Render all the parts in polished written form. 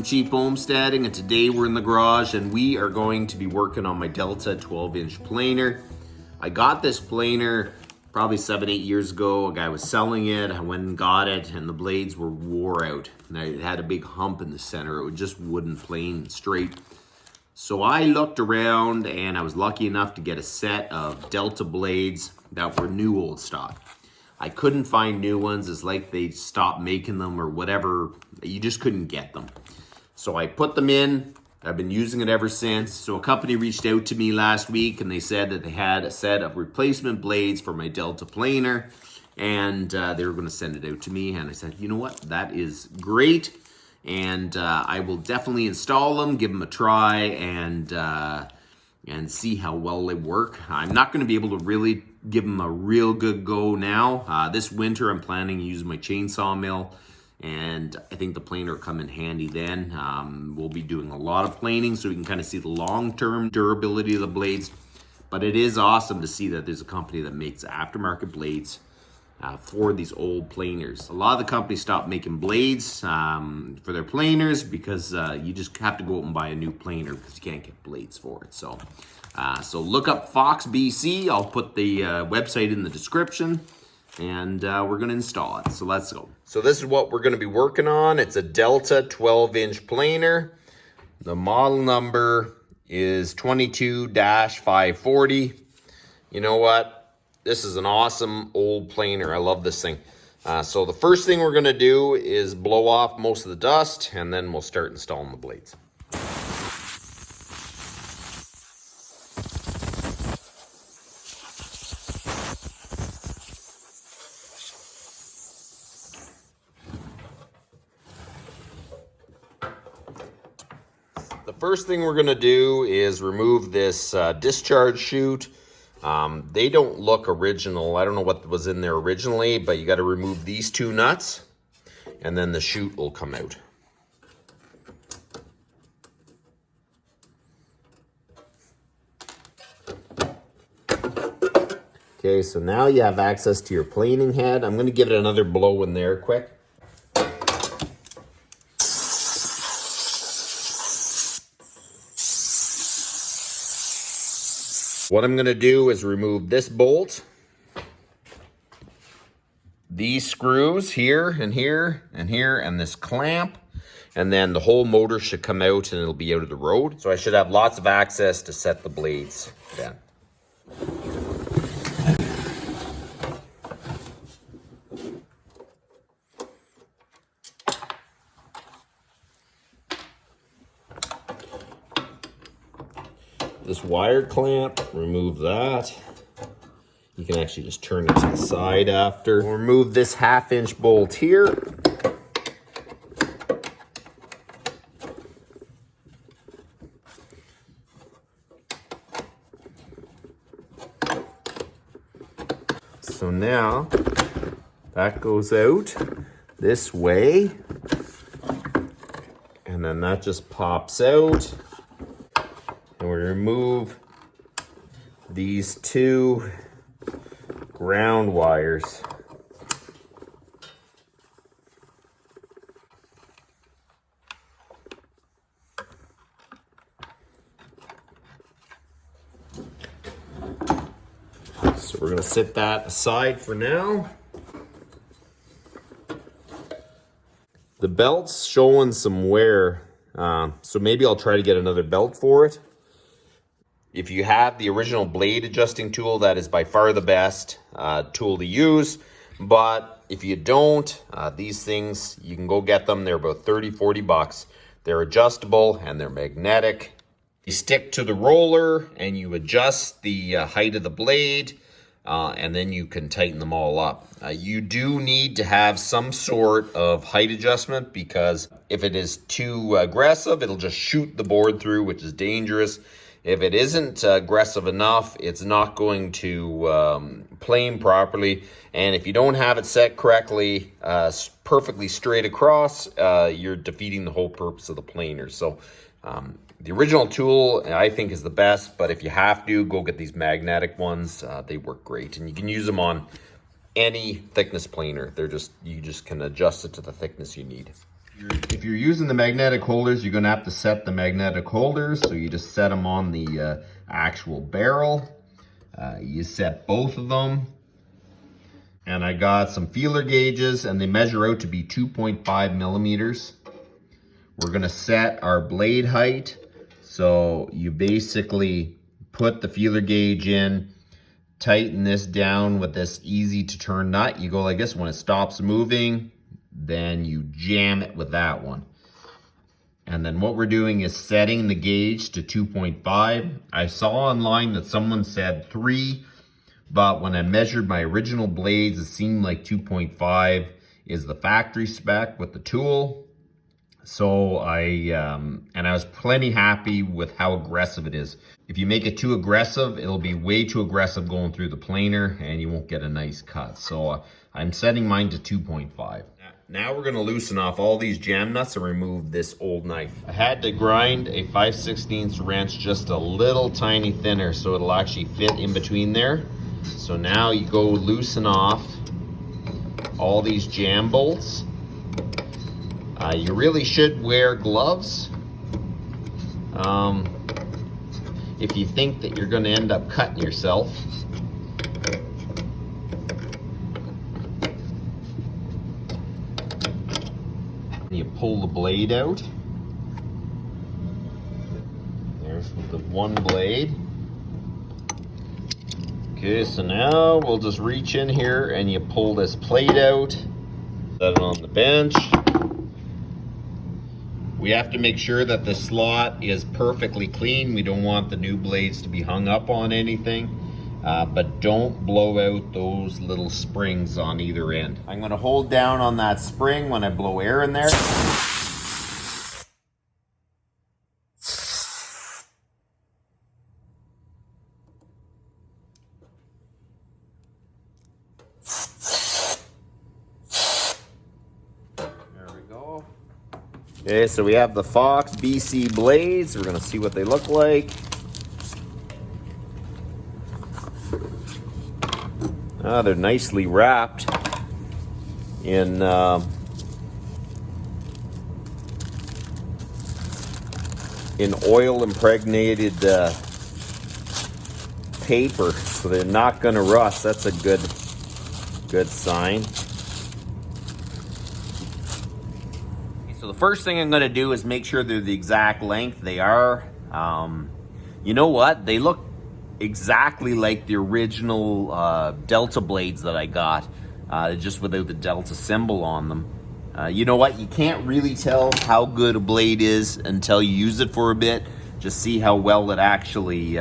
from Cheap Homesteading, and today we're in the garage and we are going to be working on my Delta 12-inch planer. I got this planer probably 7-8 years ago. A guy was selling it. I went and got it and the blades were wore out. And it had a big hump in the center. It just wouldn't plane straight. So I looked around and I was lucky enough to get a set of Delta blades that were new old stock. I couldn't find new ones. It's like they stopped making them or whatever. You just couldn't get them. So I put them in. I've been using it ever since. So a company reached out to me last week and they said that they had a set of replacement blades for my Delta planer and they were going to send it out to me. And I said, you know what? That is great. And I will definitely install them, give them a try, and see how well they work. I'm not going to be able to really give them a real good go now. This winter, I'm planning to use my chainsaw mill, and I think the planer will come in handy then. We'll be doing a lot of planing, so we can kind of see the long-term durability of the blades. But it is awesome to see that there's a company that makes aftermarket blades for these old planers. A lot of the companies stopped making blades for their planers because you just have to go out and buy a new planer because you can't get blades for it. So look up FOXBC. I'll put the website in the description and we're gonna install it. So let's go. So this is what we're gonna be working on. It's a Delta 12-inch planer. The model number is 22-540. You know what? This is an awesome old planer. I love this thing. So the first thing we're gonna do is blow off most of the dust and then we'll start installing the blades. The first thing we're gonna do is remove this discharge chute. They don't look original. I don't know what was in there originally, but you got to remove these two nuts and then the chute will come out. Okay, so now you have access to your planing head. I'm going to give it another blow in there quick. What I'm gonna do is remove this bolt, these screws here and here and here, and this clamp, and then the whole motor should come out and it'll be out of the road. So I should have lots of access to set the blades then. This wire clamp, remove that. You can actually just turn it to the side after. We'll remove this 1/2-inch bolt here. So now that goes out this way. And then that just pops out. And we remove these two ground wires. So we're gonna set that aside for now. The belt's showing some wear, so maybe I'll try to get another belt for it. If you have the original blade adjusting tool, that is by far the best tool to use. But if you don't, these things, you can go get them. They're about 30-40 bucks. They're adjustable and they're magnetic. You stick to the roller and you adjust the height of the blade and then you can tighten them all up. You do need to have some sort of height adjustment because if it is too aggressive, it'll just shoot the board through, which is dangerous. If it isn't aggressive enough, it's not going to plane properly. And if you don't have it set correctly, perfectly straight across, you're defeating the whole purpose of the planer. So the original tool, I think, is the best. But if you have to, go get these magnetic ones. They work great. And you can use them on any thickness planer. You just can adjust it to the thickness you need. If you're using the magnetic holders, you're going to have to set the magnetic holders. So you just set them on the actual barrel. You set both of them. And I got some feeler gauges, and they measure out to be 2.5 millimeters. We're going to set our blade height. So you basically put the feeler gauge in, tighten this down with this easy to turn nut. You go like this. When it stops moving, then you jam it with that one. And then what we're doing is setting the gauge to 2.5. I saw online that someone said 3, but when I measured my original blades, it seemed like 2.5 is the factory spec with the tool. So I was plenty happy with how aggressive it is. If you make it too aggressive, it'll be way too aggressive going through the planer and you won't get a nice cut. So I'm setting mine to 2.5. Now we're gonna loosen off all these jam nuts and remove this old knife. I had to grind a 5/16 wrench just a little tiny thinner so it'll actually fit in between there. So now you go loosen off all these jam bolts. You really should wear gloves if you think that you're going to end up cutting yourself. You pull the blade out. There's the one blade. Okay, so now we'll just reach in here and you pull this plate out, set it on the bench. We have to make sure that the slot is perfectly clean. We don't want the new blades to be hung up on anything, but don't blow out those little springs on either end. I'm gonna hold down on that spring when I blow air in there. Okay, so we have the FOXBC blades. We're gonna see what they look like. They're nicely wrapped in oil impregnated paper, so they're not gonna rust. That's a good sign. So the first thing I'm going to do is make sure they're the exact length. They are. You know what? They look exactly like the original Delta blades that I got, just without the Delta symbol on them. You know what? You can't really tell how good a blade is until you use it for a bit. Just see how well it actually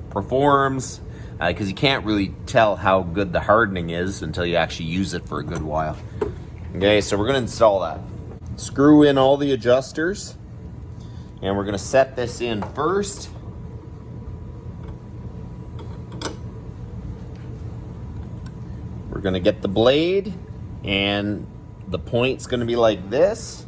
performs, because you can't really tell how good the hardening is until you actually use it for a good while. Okay, so we're going to install that. Screw in all the adjusters, and we're going to set this in first. We're going to get the blade, and the point's going to be like this.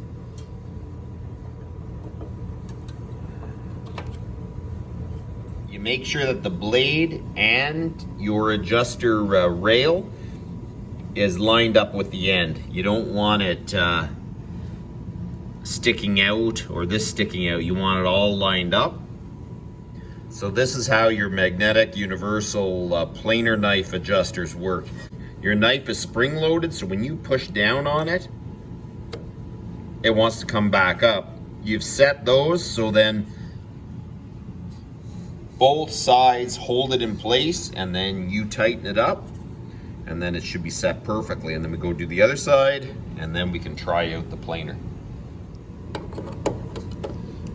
You make sure that the blade and your adjuster rail is lined up with the end. You don't want it sticking out, or this sticking out. You want it all lined up. So this is how your magnetic universal planer knife adjusters work. Your knife is spring loaded, so when you push down on it, it wants to come back up. You've set those so then both sides hold it in place, and then you tighten it up, and then it should be set perfectly. And then we go do the other side, and then we can try out the planer.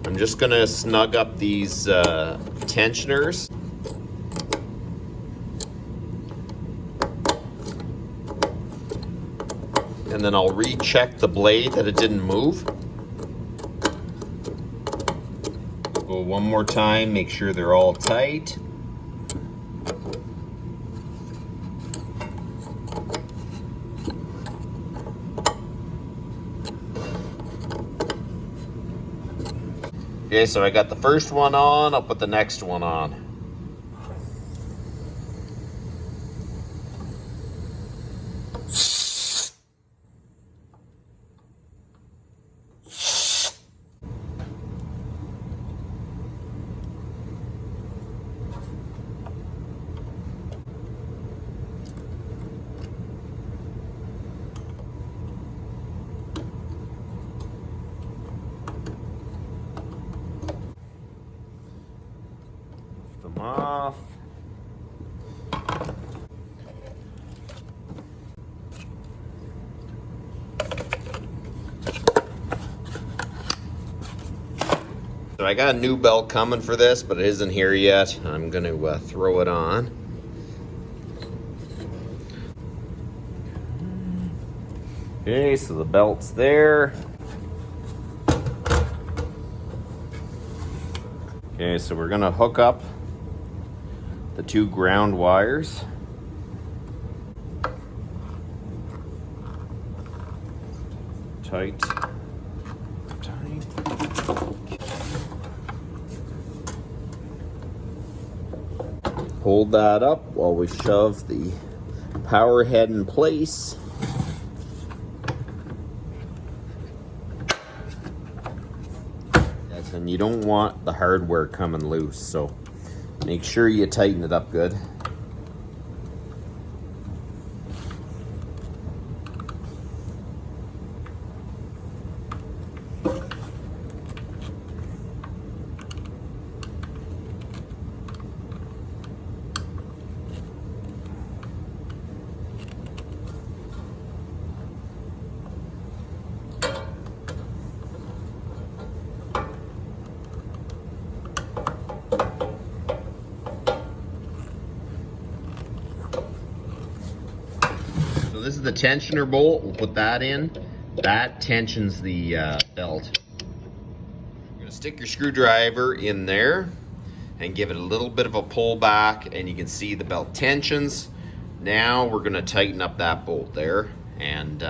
I'm just gonna snug up these tensioners. And then I'll recheck the blade that it didn't move. Go one more time, make sure they're all tight. Okay, so I got the first one on, I'll put the next one on. them off. So I got a new belt coming for this, but it isn't here yet. I'm going to throw it on. Okay, so the belt's there. Okay, so we're going to hook up the two ground wires. Tight. Hold that up while we shove the power head in place. And you don't want the hardware coming loose, so make sure you tighten it up good. So this is the tensioner bolt. We'll put that in. That tensions the belt. You're gonna stick your screwdriver in there and give it a little bit of a pull back, and you can see the belt tensions. Now we're gonna tighten up that bolt there, and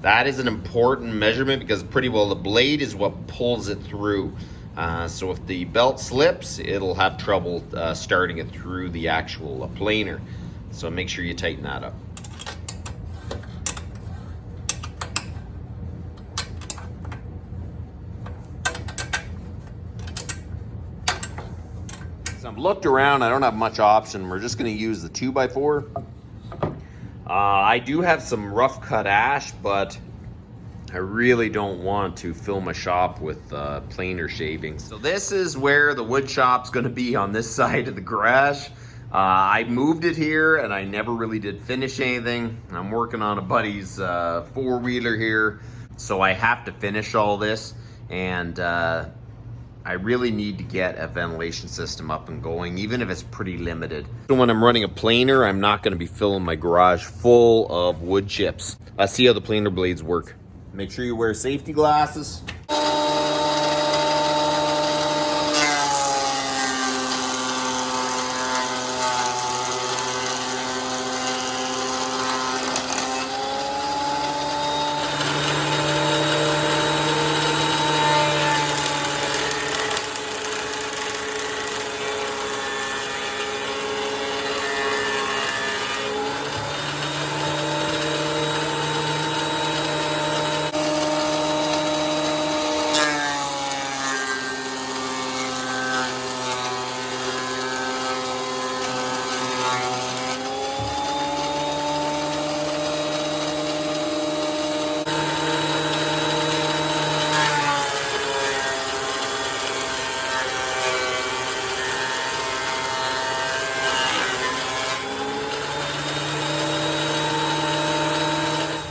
that is an important measurement because pretty well the blade is what pulls it through. So if the belt slips, it'll have trouble starting it through the actual planer. So make sure you tighten that up. So I've looked around, I don't have much option. We're just gonna use the 2x4. I do have some rough cut ash, but I really don't want to fill my shop with planer shavings. So this is where the wood shop's gonna be, on this side of the garage. I moved it here and I never really did finish anything. I'm working on a buddy's four-wheeler here, so I have to finish all this, and I really need to get a ventilation system up and going, even if it's pretty limited. So when I'm running a planer, I'm not gonna be filling my garage full of wood chips. Let's see how the planer blades work. Make sure you wear safety glasses.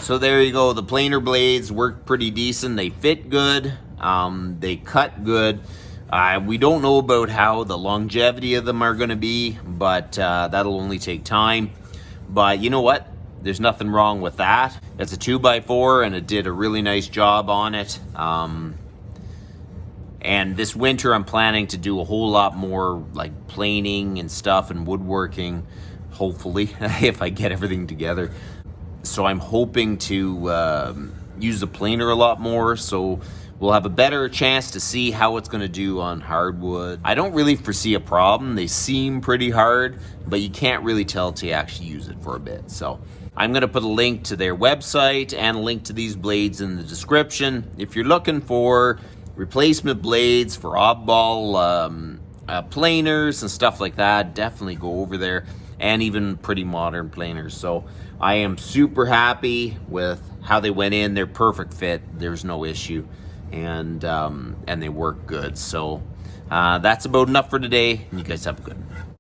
So there you go, the planer blades work pretty decent. They fit good, they cut good. We don't know about how the longevity of them are gonna be, but that'll only take time. But you know what? There's nothing wrong with that. It's a 2x4 and it did a really nice job on it. And this winter I'm planning to do a whole lot more like planing and stuff and woodworking, hopefully, if I get everything together. So I'm hoping to use the planer a lot more, so we'll have a better chance to see how it's gonna do on hardwood. I don't really foresee a problem. They seem pretty hard, but you can't really tell till you actually use it for a bit. So I'm gonna put a link to their website and a link to these blades in the description. If you're looking for replacement blades for oddball planers and stuff like that, definitely go over there, and even pretty modern planers. So I am super happy with how they went in. They're perfect fit. There's no issue, and they work good. So That's about enough for today. You guys have a good one.